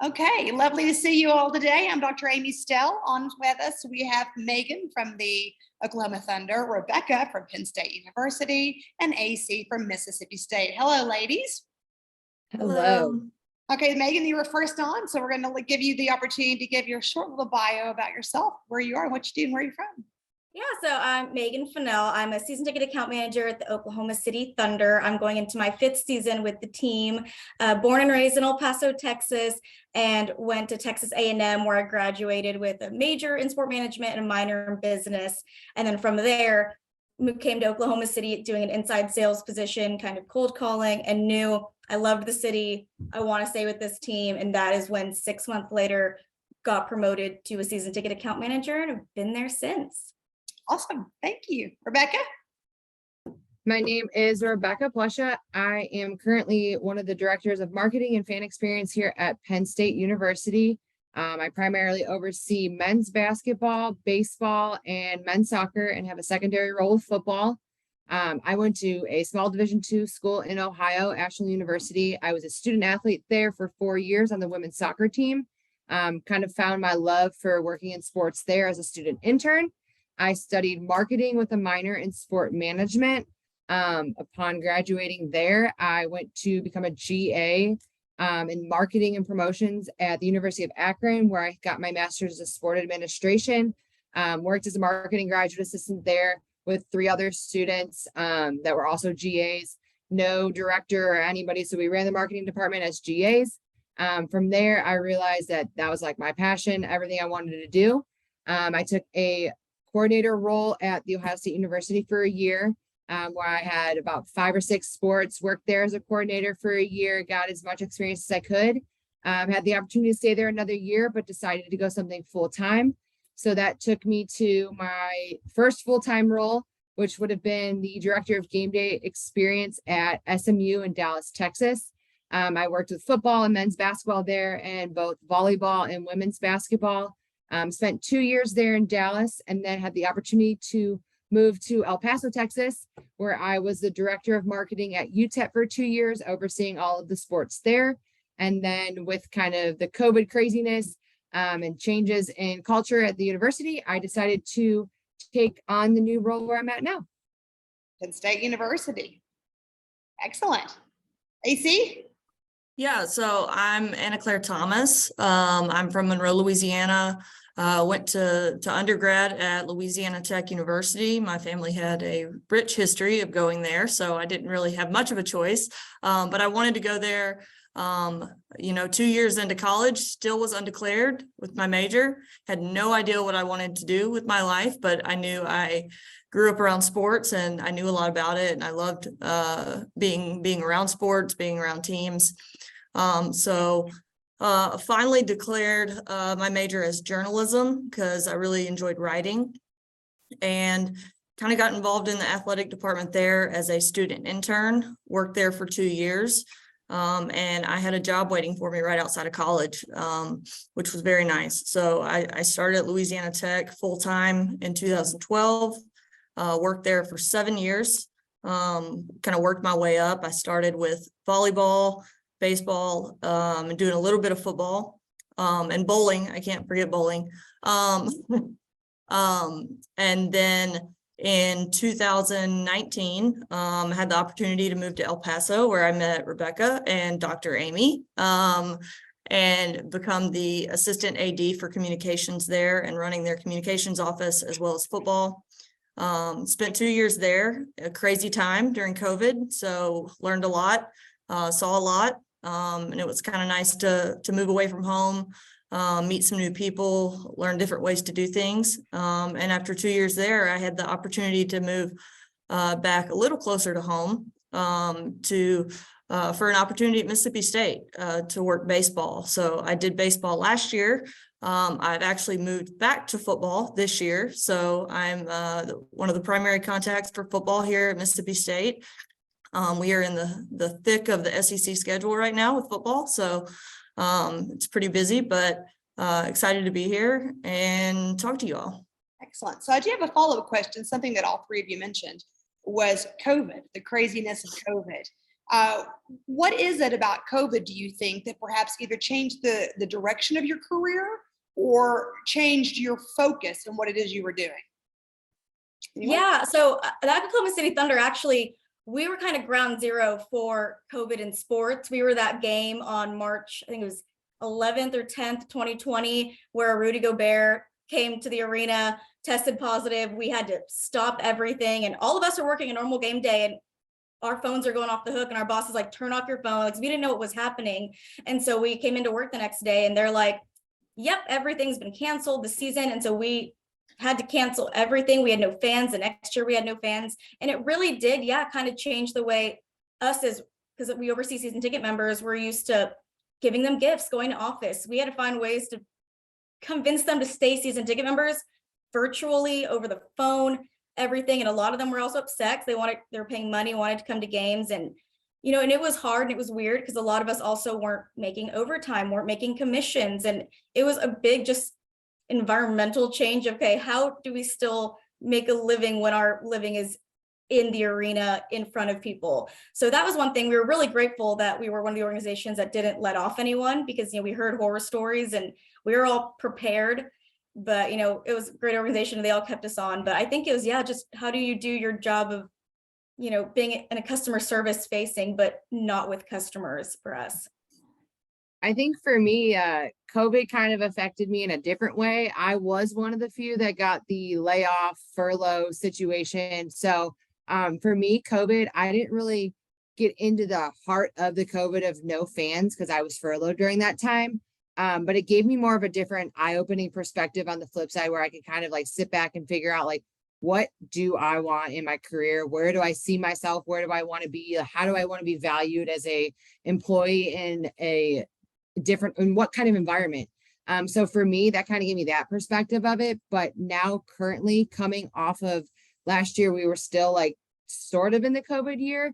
Okay, lovely to see you all today. I'm Dr. Amy Stell. On with us, we have Meagan from the Oklahoma Thunder, Rebecca from Penn State University, and AC from Mississippi State. Hello, ladies. Hello. Okay, Meagan, you were first on, so we're going to give you the opportunity to give your short little bio about yourself, where you are, what you do, and where you're from. Yeah, so I'm Meagan Fennell. I'm a season ticket account manager at the Oklahoma City Thunder. I'm going into my 5th season with the team. Born and raised in El Paso, Texas, and went to Texas A&M, where I graduated with a major in sport management and a minor in business. And then from there, came to Oklahoma City doing an inside sales position, kind of cold calling, and knew I loved the city. I want to stay with this team. And that is when 6 months later, got promoted to a season ticket account manager, and have been there since. Awesome. Thank you. Rebecca? My name is Rebecca Plesica. I am currently one of the directors of marketing and fan experience here at Penn State University. I primarily oversee men's basketball, baseball, and men's soccer, and have a secondary role with football. I went to a small Division II school in Ohio, Ashland University. I was a student athlete there for 4 years on the women's soccer team. Kind of found my love for working in sports there as a student intern. I studied marketing with a minor in sport management. Upon graduating there, I went to become a GA in marketing and promotions at the University of Akron, where I got my master's of sport administration. Worked as a marketing graduate assistant there with 3 other students that were also GAs, no director or anybody. So we ran the marketing department as GAs. From there, I realized that was like my passion, everything I wanted to do. I took a coordinator role at the Ohio State University for a year, where I had about 5 or 6 sports, worked there as a coordinator for a year, got as much experience as I could, had the opportunity to stay there another year, but decided to go something full-time. So that took me to my first full-time role, which would have been the director of game day experience at SMU in Dallas, Texas. I worked with football and men's basketball there, and both volleyball and women's basketball. Spent 2 years there in Dallas, and then had the opportunity to move to El Paso, Texas, where I was the director of marketing at UTEP for 2 years, overseeing all of the sports there. And then with kind of the COVID craziness and changes in culture at the university, I decided to take on the new role where I'm at now. Penn State University. Excellent. AC? Yeah, so I'm Anna Claire Thomas. I'm from Monroe, Louisiana. Went to undergrad at Louisiana Tech University. My family had a rich history of going there, so I didn't really have much of a choice. But I wanted to go there. 2 years into college, still was undeclared with my major. Had no idea what I wanted to do with my life, but I knew I grew up around sports and I knew a lot about it, and I loved being around sports, being around teams. Finally declared my major as journalism because I really enjoyed writing, and kind of got involved in the athletic department there as a student intern, worked there for 2 years. And I had a job waiting for me right outside of college, which was very nice. So I started at Louisiana Tech full-time in 2012, worked there for 7 years, kind of worked my way up. I started with volleyball, baseball, and doing a little bit of football, and bowling. I can't forget bowling. And then in 2019, I had the opportunity to move to El Paso, where I met Rebecca and Dr. Amy, and become the assistant AD for communications there and running their communications office as well as football. Spent 2 years there, a crazy time during COVID. So learned a lot, saw a lot. And it was kind of nice to move away from home, meet some new people, learn different ways to do things. And after 2 years there, I had the opportunity to move back a little closer to home for an opportunity at Mississippi State to work baseball. So I did baseball last year. I've actually moved back to football this year. So I'm one of the primary contacts for football here at Mississippi State. We are in the thick of the SEC schedule right now with football. So it's pretty busy, but excited to be here and talk to you all. Excellent. So I do have a follow-up question. Something that all 3 of you mentioned was COVID, the craziness of COVID. What is it about COVID, do you think, that perhaps either changed the direction of your career or changed your focus on what it is you were doing? Anyone? Yeah, so the Oklahoma City Thunder, actually, we were kind of ground zero for COVID in sports. We were that game on March, I think it was 11th or 10th, 2020, where Rudy Gobert came to the arena, tested positive. We had to stop everything, and all of us are working a normal game day, and our phones are going off the hook, and our boss is like, turn off your phone. Like, we didn't know what was happening. And so we came into work the next day, and they're like, yep, everything's been canceled this season. And so we had to cancel everything. We had no fans. The next year we had no fans. And it really did, yeah, kind of change the way us, as because we oversee season ticket members, we're used to giving them gifts, going to office. We had to find ways to convince them to stay season ticket members virtually, over the phone, everything. And a lot of them were also upset because they were paying money, wanted to come to games. And, you know, and it was hard and it was weird because a lot of us also weren't making overtime, weren't making commissions. And it was a big just environmental change. Okay, how do we still make a living when our living is in the arena in front of people? So that was one thing. We were really grateful that we were one of the organizations that didn't let off anyone, because, you know, we heard horror stories and we were all prepared. But, you know, it was a great organization and they all kept us on. But I think it was, yeah, just how do you do your job of, you know, being in a customer service facing, but not with customers for us? I think for me, COVID kind of affected me in a different way. I was one of the few that got the layoff furlough situation. So for me, COVID, I didn't really get into the heart of the COVID of no fans because I was furloughed during that time. But it gave me more of a different eye-opening perspective on the flip side, where I could kind of like sit back and figure out, like, what do I want in my career? Where do I see myself? Where do I want to be? How do I want to be valued as a employee in a different, in what kind of environment? So for me, that kind of gave me that perspective of it. But now currently coming off of last year, we were still like sort of in the COVID year.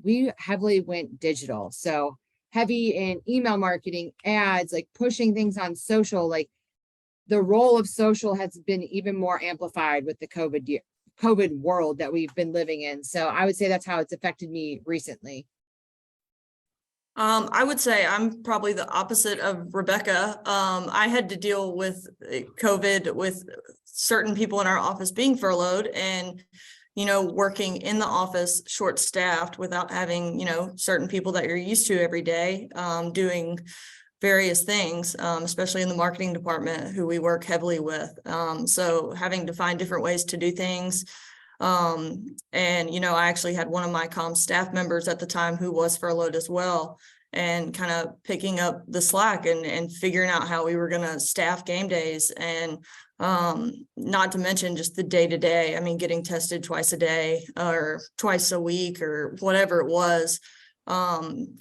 We heavily went digital. So heavy in email marketing, ads, like pushing things on social. Like the role of social has been even more amplified with the COVID world that we've been living in. So I would say that's how it's affected me recently. I would say I'm probably the opposite of Rebecca. I had to deal with COVID with certain people in our office being furloughed and, you know, working in the office short-staffed without having, you know, certain people that you're used to every day, doing various things, especially in the marketing department, who we work heavily with. So having to find different ways to do things. And, you know, I actually had one of my comm staff members at the time who was furloughed as well, and kind of picking up the slack and figuring out how we were going to staff game days. And not to mention just the day-to-day, I mean, getting tested twice a day or twice a week or whatever it was,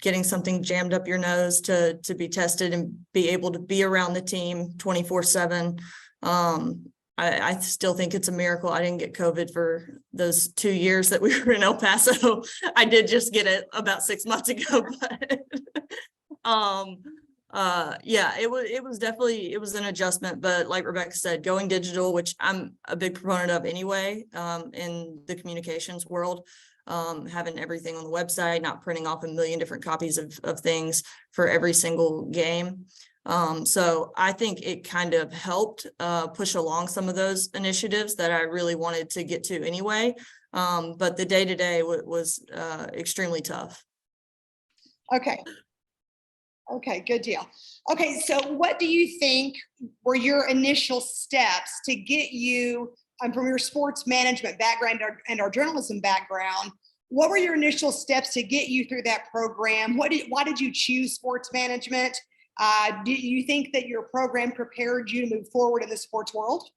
getting something jammed up your nose to be tested and be able to be around the team 24/7. I still think it's a miracle I didn't get COVID for those 2 years that we were in El Paso. I did just get it about 6 months ago, but yeah, it was definitely, it was an adjustment. But like Rebecca said, going digital, which I'm a big proponent of anyway, in the communications world, having everything on the website, not printing off a million different copies of things for every single game. So I think it kind of helped push along some of those initiatives that I really wanted to get to anyway. But the day-to-day was extremely tough. Okay. Okay, good deal. Okay, so what do you think were your initial steps to get you, from your sports management background and our journalism background, what were your initial steps to get you through that program? Why did you choose sports management? Do you think that your program prepared you to move forward in the sports world?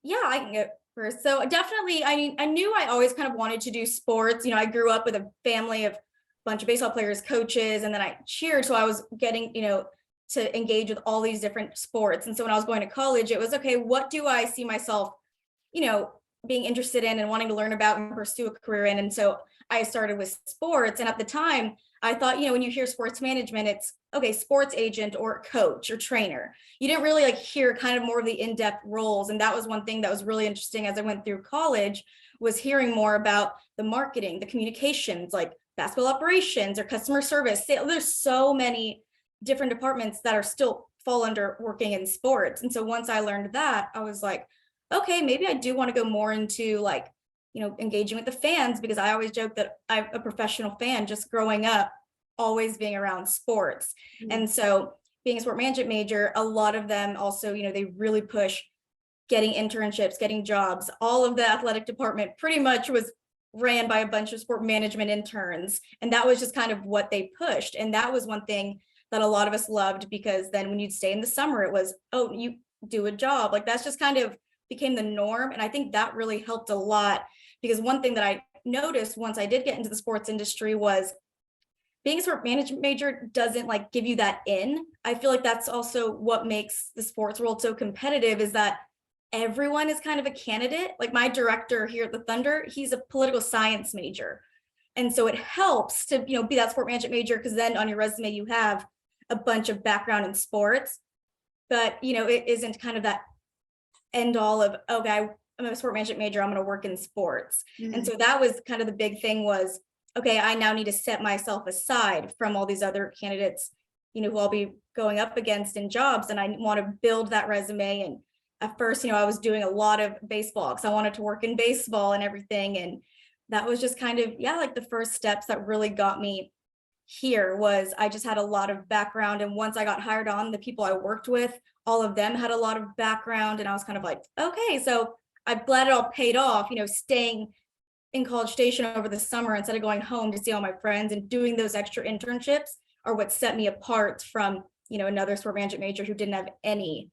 Yeah, I can go first. So definitely, I mean, I knew I always kind of wanted to do sports. You know, I grew up with a family of a bunch of baseball players, coaches, and then I cheered. So I was getting, you know, to engage with all these different sports. And so when I was going to college, it was, okay, what do I see myself, you know, being interested in and wanting to learn about and pursue a career in? And so I started with sports. And at the time, I thought, you know, when you hear sports management, it's okay, sports agent or coach or trainer. You didn't really like hear kind of more of the in-depth roles. And that was one thing that was really interesting as I went through college, was hearing more about the marketing, the communications, like basketball operations or customer service. There's so many different departments that are still fall under working in sports. And so once I learned that, I was like, okay, maybe I do want to go more into like, engaging with the fans, because I always joke that I'm a professional fan just growing up, always being around sports. And so being a sport management major, a lot of them also, they really push getting internships, getting jobs. All of the athletic department pretty much was ran by a bunch of sport management interns. And that was just kind of what they pushed. And that was one thing that a lot of us loved, because then when you'd stay in the summer, it was, oh, you do a job. Like that's just kind of became the norm. And I think that really helped a lot, because one thing that I noticed once I did get into the sports industry was being a sport management major doesn't like give you that in. I feel like that's also what makes the sports world so competitive, is that everyone is kind of a candidate. Like my director here at the Thunder, he's a political science major. And so it helps to, be that sport management major, because then on your resume, you have a bunch of background in sports, but, it isn't kind of that end all of, okay, I'm a sport management major, I'm going to work in sports. And so that was kind of the big thing was, okay, I now need to set myself aside from all these other candidates, who I'll be going up against in jobs. And I want to build that resume. And at first, I was doing a lot of baseball because I wanted to work in baseball and everything. And that was just kind of, like the first steps that really got me here. Was I just had a lot of background. And once I got hired on, the people I worked with, all of them had a lot of background. And I was kind of like, okay, so I'm glad it all paid off, staying in College Station over the summer instead of going home to see all my friends, and doing those extra internships are what set me apart from, another sport management major who didn't have any,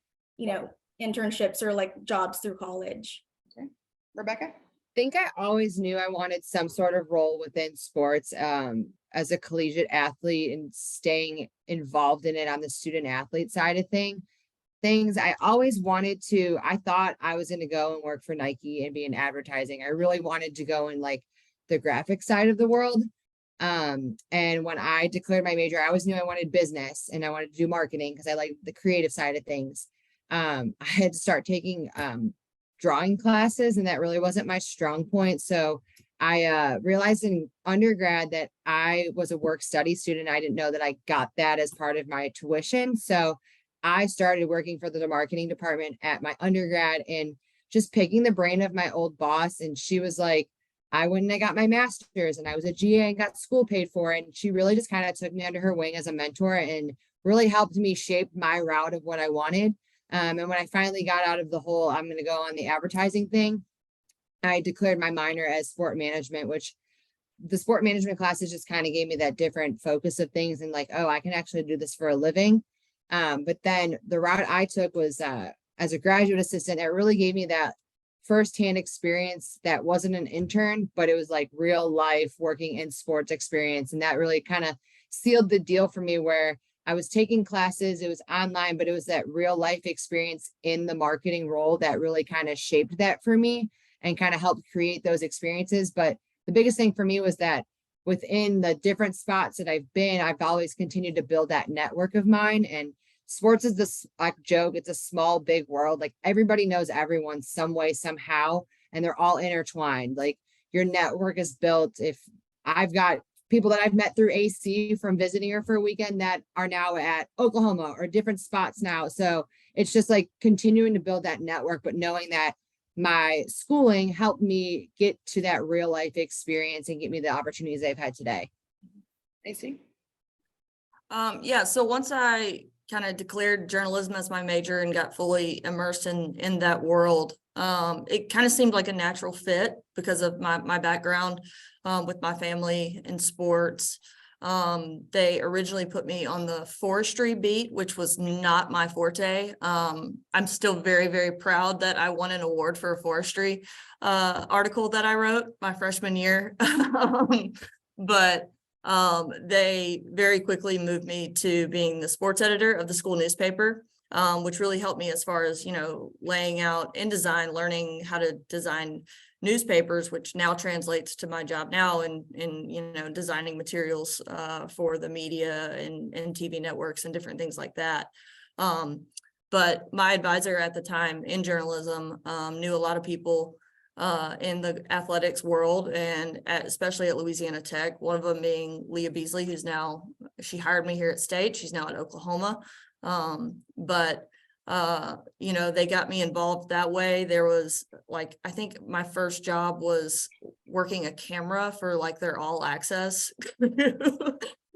internships or like jobs through college. Okay. Rebecca? Think I always knew I wanted some sort of role within sports as a collegiate athlete, and staying involved in it on the student athlete side of things. I always wanted to, I thought I was going to go and work for Nike and be in advertising. I really wanted to go in like the graphic side of the world. And when I declared my major, I always knew I wanted business and I wanted to do marketing because I like the creative side of things. I had to start taking drawing classes, and that really wasn't my strong point. So I realized in undergrad that I was a work study student. I didn't know that I got that as part of my tuition. So I started working for the marketing department at my undergrad and just picking the brain of my old boss. And she was like, I went and I got my master's and I was a GA and got school paid for. And she really just kind of took me under her wing as a mentor and really helped me shape my route of what I wanted. And when I finally got out of the whole, I'm going to go on the advertising thing, I declared my minor as sport management, which the sport management classes just kind of gave me that different focus of things and like, oh, I can actually do this for a living. But then the route I took was as a graduate assistant. It really gave me that firsthand experience that wasn't an intern, but it was like real life working in sports experience. And that really kind of sealed the deal for me, where I was taking classes, it was online, but it was that real life experience in the marketing role that really kind of shaped that for me and kind of helped create those experiences. But the biggest thing for me was that within the different spots that I've been, I've always continued to build that network of mine. And sports is this like joke, it's a small, big world. Like everybody knows everyone some way, somehow, and they're all intertwined. Like your network is built. If I've got people that I've met through AC from visiting her for a weekend that are now at Oklahoma or different spots now. So it's just like continuing to build that network, but knowing that my schooling helped me get to that real life experience and get me the opportunities I've had today. AC? Yeah, so once I kind of declared journalism as my major and got fully immersed in that world, it kind of seemed like a natural fit because of my background with my family in sports. They originally put me on the forestry beat, which was not my forte. I'm still very, very proud that I won an award for a forestry article that I wrote my freshman year. But they very quickly moved me to being the sports editor of the school newspaper, which really helped me as far as, laying out InDesign, learning how to design newspapers, which now translates to my job now in designing materials for the media and TV networks and different things like that. But my advisor at the time in journalism knew a lot of people in the athletics world, and especially at Louisiana Tech, one of them being Leah Beasley, she hired me here at State. She's now at Oklahoma. But they got me involved that way. There was I think my first job was working a camera for their all access.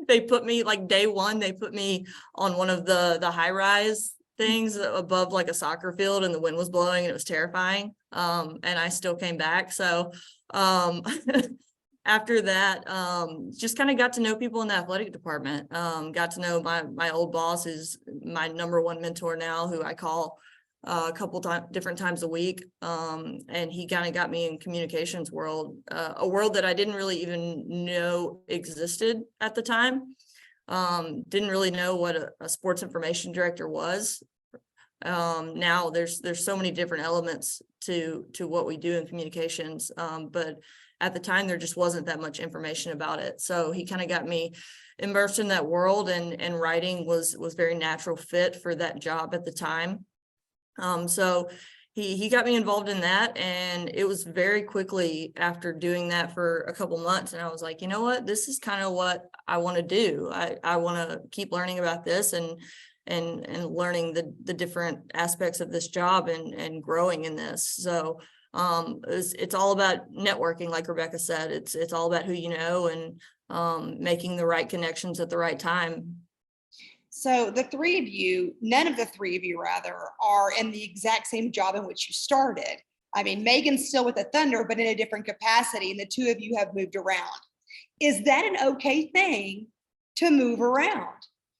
They put me day one, they put me on one of the high rise things above a soccer field, and the wind was blowing and it was terrifying. And I still came back. So after that, just kind of got to know people in the athletic department, got to know my old boss, who's my number one mentor now, who I call a couple different times a week. And he kind of got me in communications world, a world that I didn't really even know existed at the time. Didn't really know what a sports information director was. Now there's so many different elements to what we do in communications. But at the time, there just wasn't that much information about it. So he kind of got me immersed in that world, and writing was very natural fit for that job at the time. So he got me involved in that, and it was very quickly after doing that for a couple months. And I was like, you know what, this is kind of what I want to do. I want to keep learning about this and learning the different aspects of this job and growing in this. So it's all about networking, like Rebecca said. It's all about who you know, and making the right connections at the right time. So the three of you, none of the three of you rather, are in the exact same job in which you started. I mean, Meagan's still with the Thunder, but in a different capacity, and the two of you have moved around. Is that an okay thing to move around?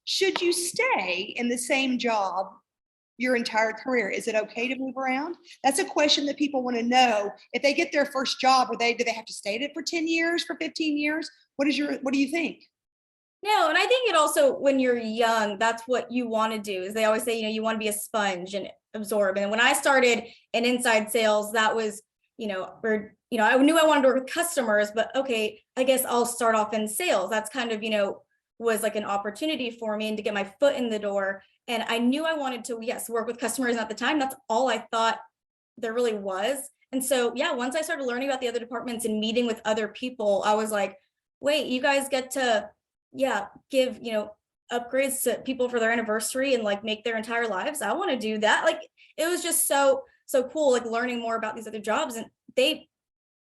Should you stay in the same job your entire career? Is it okay to move around? That's a question that people want to know. If they get their first job, do they have to stay at it for 10 years, for 15 years? What do you think? No, and I think it also, when you're young, that's what you want to do. Is they always say, you want to be a sponge and absorb. And when I started in inside sales, that was, I knew I wanted to work with customers, but okay, I guess I'll start off in sales. That's kind of, was an opportunity for me and to get my foot in the door. And I knew I wanted to, work with customers. And at the time, that's all I thought there really was. And so, once I started learning about the other departments and meeting with other people, I was like, wait, you guys get to, give, upgrades to people for their anniversary and make their entire lives. I want to do that. It was just so cool, learning more about these other jobs. And they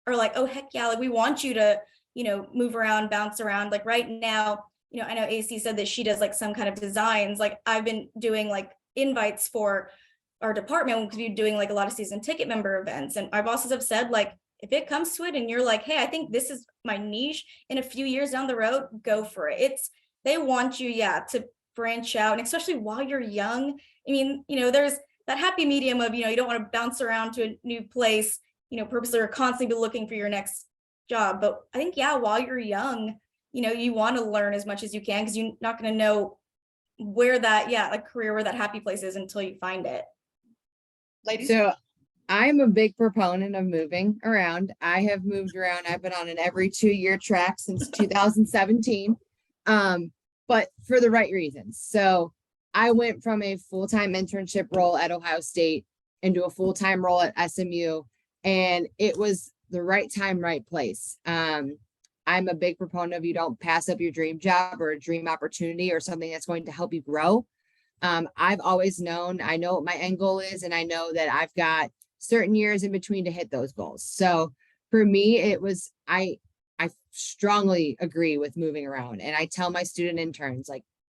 are like, oh, heck yeah. We want you to, move around, bounce around. Right now, I know AC said that she does some kind of designs. I've been doing invites for our department because we're doing a lot of season ticket member events. And our bosses have said, if it comes to it and you're like, hey, I think this is my niche, in a few years down the road, go for it. They want you, to branch out, and especially while you're young. I mean, there's that happy medium of, you don't want to bounce around to a new place, purposely or constantly be looking for your next job. But I think, while you're young, you want to learn as much as you can, because you're not going to know where that, career, where that happy place is until you find it. Ladies? So I'm a big proponent of moving around. I have moved around. I've been on an every 2-year track since 2017, but for the right reasons. So I went from a full-time internship role at Ohio State into a full-time role at SMU, and it was the right time, right place. I'm a big proponent of, you don't pass up your dream job or a dream opportunity or something that's going to help you grow. I've always known, I know what my end goal is, and I know that I've got certain years in between to hit those goals. So for me, it was, I strongly agree with moving around. And I tell my student interns,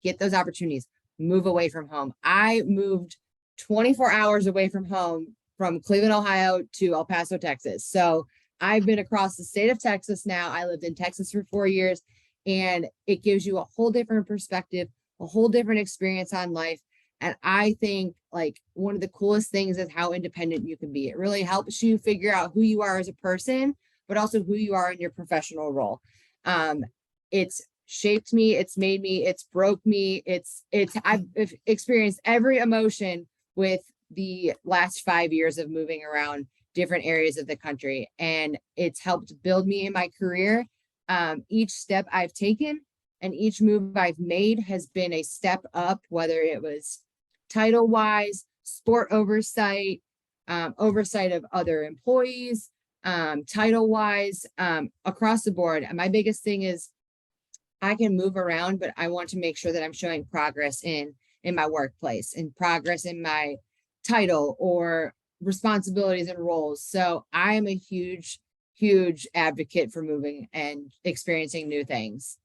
get those opportunities, move away from home. I moved 24 hours away from home from Cleveland, Ohio to El Paso, Texas. So I've been across the state of Texas now. I lived in Texas for 4 years, and it gives you a whole different perspective, a whole different experience on life. And I think one of the coolest things is how independent you can be. It really helps you figure out who you are as a person, but also who you are in your professional role. It's shaped me, it's made me, it's broke me. I've experienced every emotion with the last 5 years of moving around different areas of the country. And it's helped build me in my career. Each step I've taken and each move I've made has been a step up, whether it was title wise, sport oversight, oversight of other employees, title wise, across the board. And my biggest thing is I can move around, but I want to make sure that I'm showing progress in my workplace and progress in my title or responsibilities and roles. So I am a huge advocate for moving and experiencing new things.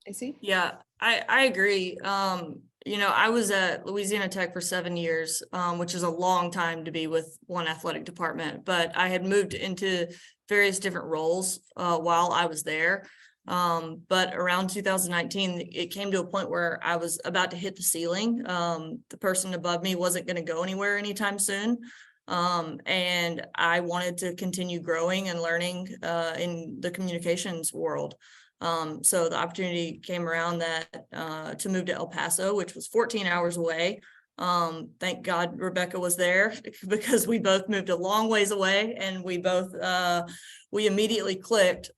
I see. Yeah, I agree. I was at Louisiana Tech for 7 years, which is a long time to be with one athletic department, but I had moved into various different roles while I was there. But around 2019, it came to a point where I was about to hit the ceiling. The person above me wasn't going to go anywhere anytime soon. And I wanted to continue growing and learning in the communications world. So the opportunity came around that to move to El Paso, which was 14 hours away. Thank God Rebecca was there because we both moved a long ways away and we immediately clicked.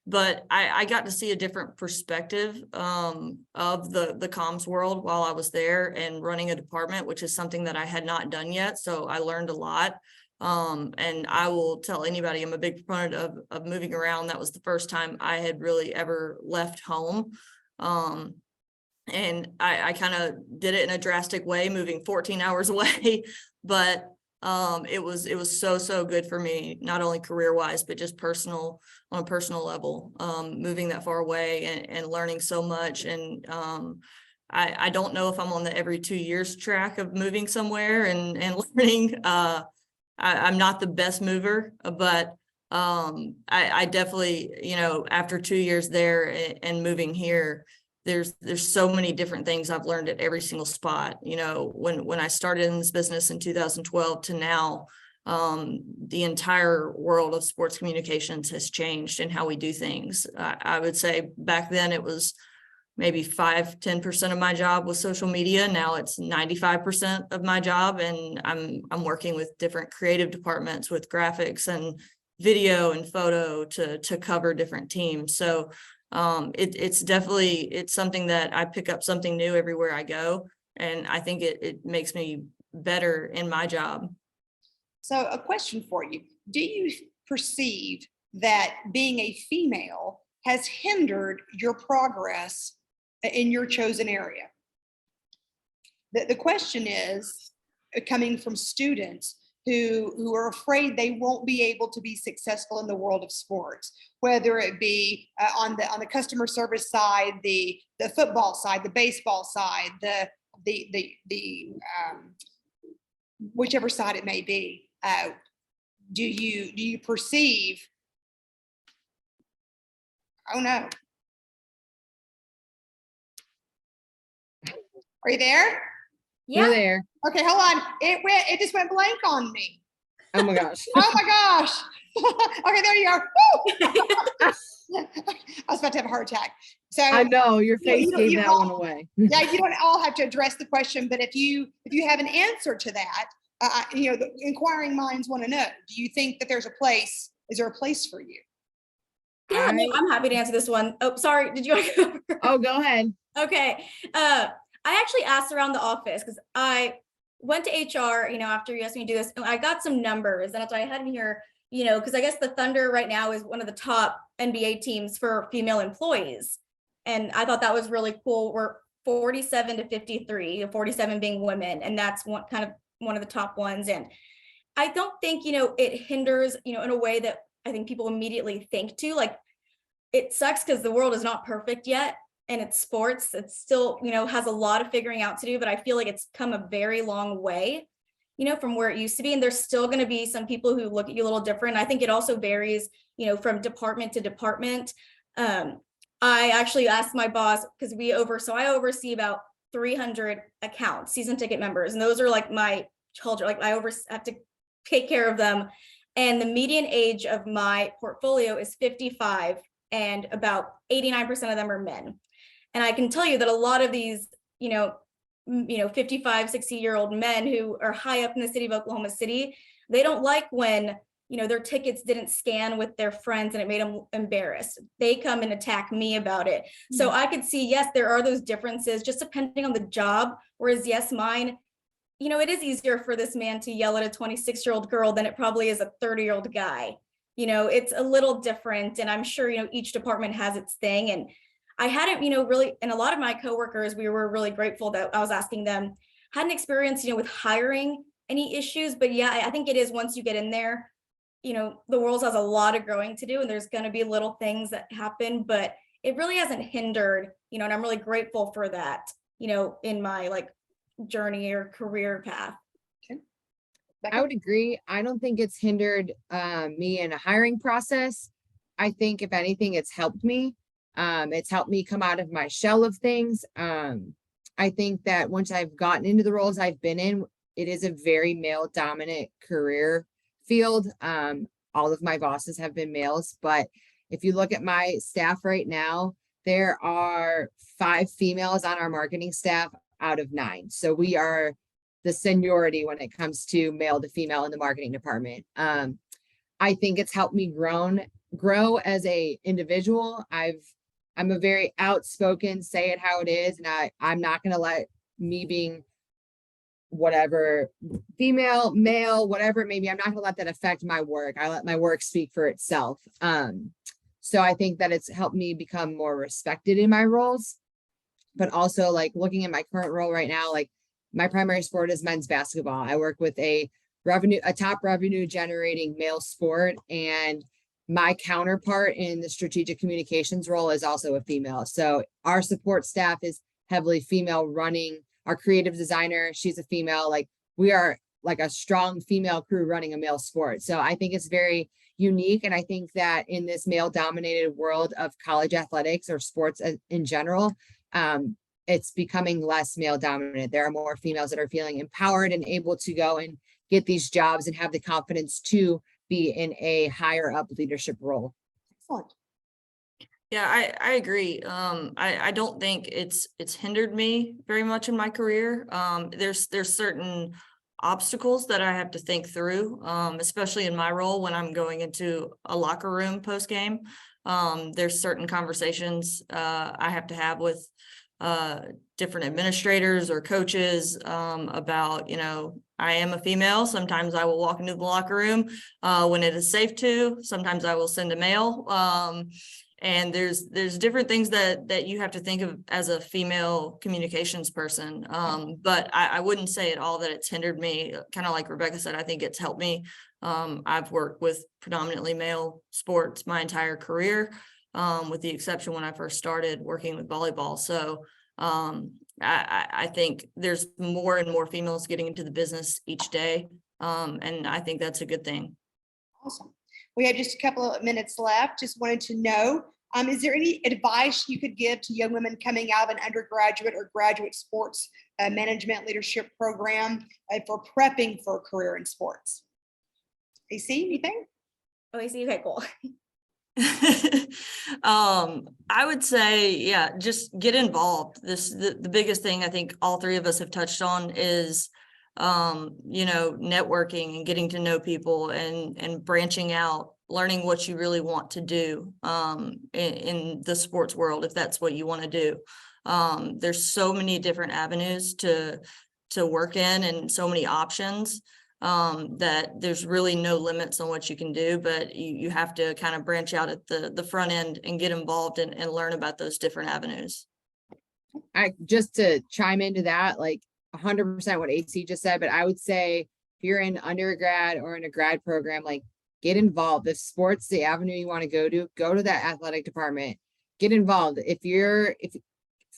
But I got to see a different perspective of the comms world while I was there and running a department, which is something that I had not done yet. So I learned a lot. And I will tell anybody, I'm a big proponent of moving around. That was the first time I had really ever left home. And I kind of did it in a drastic way, moving 14 hours away, but it was so good for me, not only career wise, but just on a personal level, moving that far away and learning so much. And I don't know if I'm on the every 2 years track of moving somewhere and learning. I'm not the best mover, but I definitely, after 2 years there and moving here, there's so many different things I've learned at every single spot. When I started in this business in 2012 to now, the entire world of sports communications has changed in how we do things. I would say back then it was maybe 5-10% of my job was social media. Now it's 95% of my job. And I'm working with different creative departments with graphics and video and photo to cover different teams. So it's something that I pick up something new everywhere I go. And I think it makes me better in my job. So a question for you. Do you perceive that being a female has hindered your progress in your chosen area? The question is coming from students who are afraid they won't be able to be successful in the world of sports, whether it be on the customer service side, the football side, the baseball side, the whichever side it may be. Do you perceive? Oh no. Are you there? You're there. Okay, hold on. It just went blank on me. Oh my gosh. Oh my gosh. Okay, there you are. I was about to have a heart attack. So I know your face you gave that all, one away. Yeah, you don't all have to address the question, but if you have an answer to that, the inquiring minds want to know. Do you think that there's a place? Is there a place for you? Yeah, no, I'm happy to answer this one. Oh, sorry. Did you want to go? Oh, go ahead. Okay. I actually asked around the office because I went to HR, after you asked me to do this, and I got some numbers, and that's why I had them here, because I guess the Thunder right now is one of the top NBA teams for female employees. And I thought that was really cool. We're 47 to 53, 47 being women, and that's one of the top ones. And I don't think, it hinders, in a way that I think people immediately think to. Like, it sucks because the world is not perfect yet. And it's sports, it's still, has a lot of figuring out to do, but I feel like it's come a very long way, from where it used to be. And there's still going to be some people who look at you a little different. I think it also varies, from department to department. I actually asked my boss because I oversee about 300 accounts, season ticket members. And those are like my children, like I have to take care of them. And the median age of my portfolio is 55 and about 89% of them are men. And I can tell you that a lot of these, 55, 60-year-old men who are high up in the city of Oklahoma City, they don't like when, their tickets didn't scan with their friends and it made them embarrassed. They come and attack me about it. So I could see, yes, there are those differences just depending on the job. Whereas, yes, mine, it is easier for this man to yell at a 26-year-old girl than it probably is a 30-year-old guy. It's a little different, and I'm sure, each department has its thing. And I hadn't, really, and a lot of my coworkers, we were really grateful that I was asking them, hadn't experienced, with hiring any issues. But yeah, I think it is, once you get in there, the world has a lot of growing to do, and there's going to be little things that happen, but it really hasn't hindered, and I'm really grateful for that, in my like journey or career path. I would agree. I don't think it's hindered me in a hiring process. I think if anything, it's helped me. It's helped me come out of my shell of things. I think that once I've gotten into the roles I've been in, it is a very male dominant career field. All of my bosses have been males, but if you look at my staff right now, there are 5 females on our marketing staff out of 9. So we are the seniority when it comes to male to female in the marketing department. I think it's helped me grow as a individual. I'm a very outspoken, say it how it is, and I'm not going to let me being whatever, female, male, whatever it may be, I'm not going to let that affect my work. I let my work speak for itself. So I think that it's helped me become more respected in my roles, but also like looking at my current role right now, like my primary sport is men's basketball. I work with a top revenue generating male sport, and my counterpart in the strategic communications role is also a female. So our support staff is heavily female running. Our creative designer, she's a female. Like we are like a strong female crew running a male sport. So I think it's very unique. And I think that in this male dominated world of college athletics or sports in general, it's becoming less male dominant. There are more females that are feeling empowered and able to go and get these jobs and have the confidence to be in a higher up leadership role. Excellent. Yeah, I agree. I don't think it's hindered me very much in my career. There's certain obstacles that I have to think through, especially in my role when I'm going into a locker room post game. There's certain conversations I have to have with different administrators or coaches about, I am a female. Sometimes I will walk into the locker room when it is safe to. Sometimes I will send a male. And there's different things that you have to think of as a female communications person. But I wouldn't say at all that it's hindered me. Kind of like Rebecca said, I think it's helped me. I've worked with predominantly male sports my entire career, with the exception when I first started working with volleyball. So I think there's more and more females getting into the business each day. And I think that's a good thing. Awesome. We have just a couple of minutes left. Just wanted to know, is there any advice you could give to young women coming out of an undergraduate or graduate sports management leadership program for prepping for a career in sports? AC, anything? Oh, AC, okay, cool. I would say, yeah, just get involved. The biggest thing I think all 3 of us have touched on is networking and getting to know people and branching out, learning what you really want to do in the sports world, if that's what you want to do. There's so many different avenues to work in and so many options that there's really no limits on what you can do, but you have to kind of branch out at the front end and get involved and learn about those different avenues. Just to chime into that, like 100% what AC just said, but I would say if you're in undergrad or in a grad program, like get involved. If sports the avenue you want to go to that athletic department, get involved. If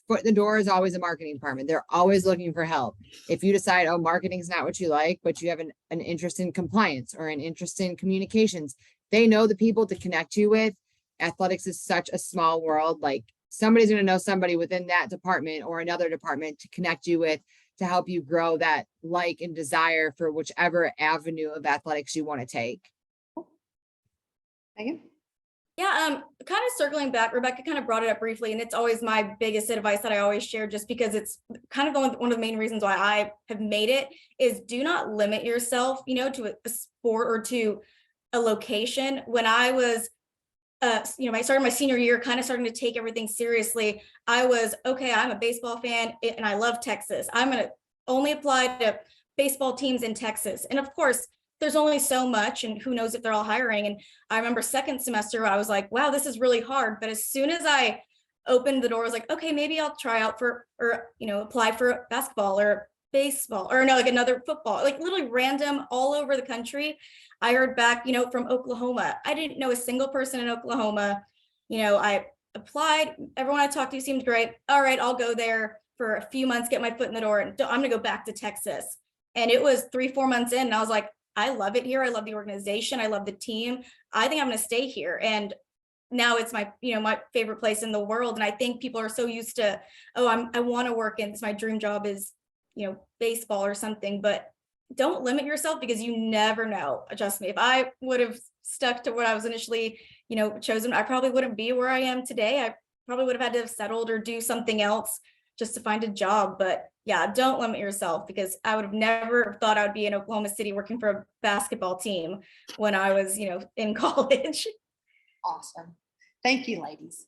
foot in the door is always a marketing department. They're always looking for help. If you decide, oh, marketing is not what you like, but you have an interest in compliance or an interest in communications, they know the people to connect you with. Athletics is such a small world. Like somebody's going to know somebody within that department or another department to connect you with, to help you grow that like and desire for whichever avenue of athletics you want to take. Meagan? Yeah, kind of circling back, Rebecca kind of brought it up briefly, and it's always my biggest advice that I always share, just because it's kind of one of the main reasons why I have made it, is do not limit yourself, to a sport or to a location. When I was, I started my senior year, kind of starting to take everything seriously. I was, okay, I'm a baseball fan and I love Texas. I'm going to only apply to baseball teams in Texas. And of course, there's only so much, and who knows if they're all hiring. And I remember second semester, I was like, wow, this is really hard. But as soon as I opened the door, I was like, okay, maybe I'll try out for, or, apply for basketball or baseball, or no, like another football, like literally random all over the country. I heard back, from Oklahoma. I didn't know a single person in Oklahoma. I applied, everyone I talked to seemed great. All right, I'll go there for a few months, get my foot in the door, and I'm gonna go back to Texas. And it was 3-4 months in, and I was like, I love it here. I love the organization. I love the team. I think I'm gonna stay here. And now it's my, my favorite place in the world. And I think people are so used to, oh, I want to work in this. My dream job is, baseball or something, but don't limit yourself, because you never know. Trust me, if I would have stuck to what I was initially, chosen, I probably wouldn't be where I am today. I probably would have had to have settled or do something else just to find a job. But yeah, don't limit yourself, because I would have never thought I would be in Oklahoma City working for a basketball team when I was, in college. Awesome. Thank you, ladies.